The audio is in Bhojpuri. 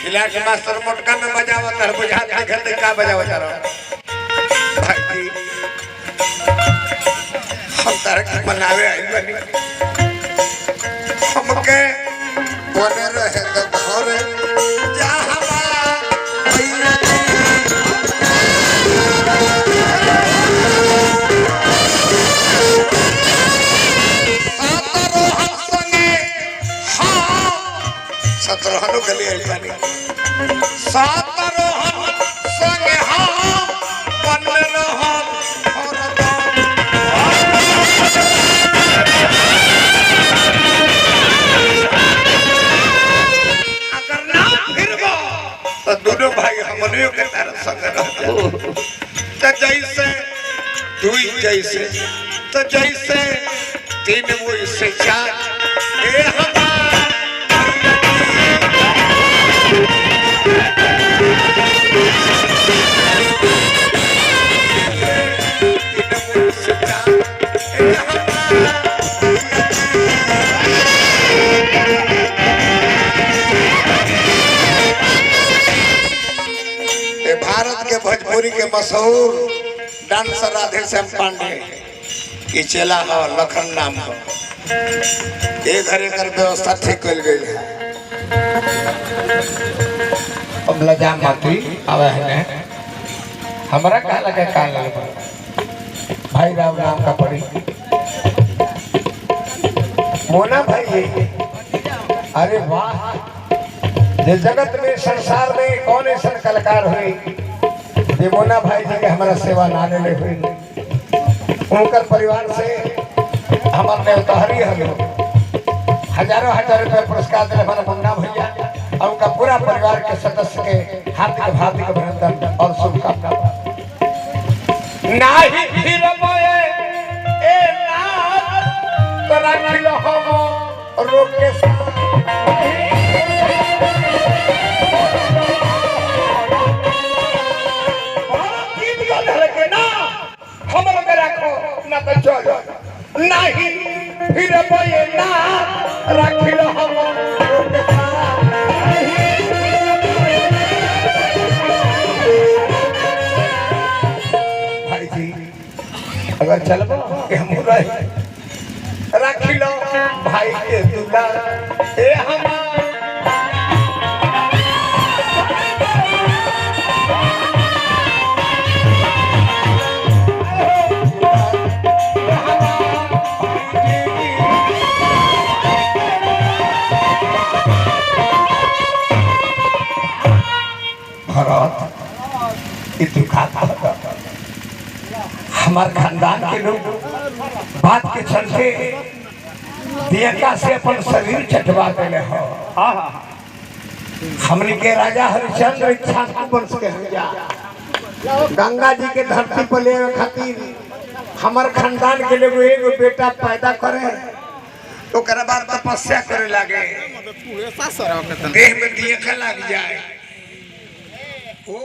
खिला के मास्टर मोटका में बजावत है बुझात के खेलते का बजावत रहो भाई हम तारे के बनावे आई बनी हमके बने रहे तो घर जा हमारा भैया सतरोहन के लिए बनी सतरोहन संगे हम बन रहल अगर ना फिरबो तो दोनों भाई हमनियो के तरफ संग रहते तो जैसे दुई जैसे तो जैसे तीन वो इससे चार ए भारत के भोजपुरी के मशहूर डांसर राधेश्याम पांडे की चेला हो लखन नाम हो एक घर एक व्यवस्था ठीक कल गई है अब लजा माती आवे है हमरा का लगे भाई राम नाम का पड़ी मोना भाई अरे वाह जे जगत में संसार में कौन ऐसा कलाकार हुई जे मोना भाई जी के हमारा सेवा नाने ले हुई उनकर परिवार से हमारे उतारी हमें हजारों हजार रुपये पुरस्कार दिले हमारा मुन्ना भैया और उनका पूरा परिवार के सदस्य के हार्दिक अभिनंदन और शुभकामना नाही फिर मोए ए नाथ तोरा किलो हम रोक के नहीं फिर बोए ना रखिलो हम भाई जी अगर चलबो के हम रखिलो भाई के दूल्हा ए हम हमारे खानदान के लोग बात के चलते दियका से अपन शरीर चटवा देले हो हमनी के राजा हरिश्चंद्र इच्छा वंश के गंगा जी के धरती पर ले खातिर हमारे खानदान के लोग एगो बेटा पैदा करे तो ओकरा बाद तपस्या करे लागे देह में दियका लग जाए ओ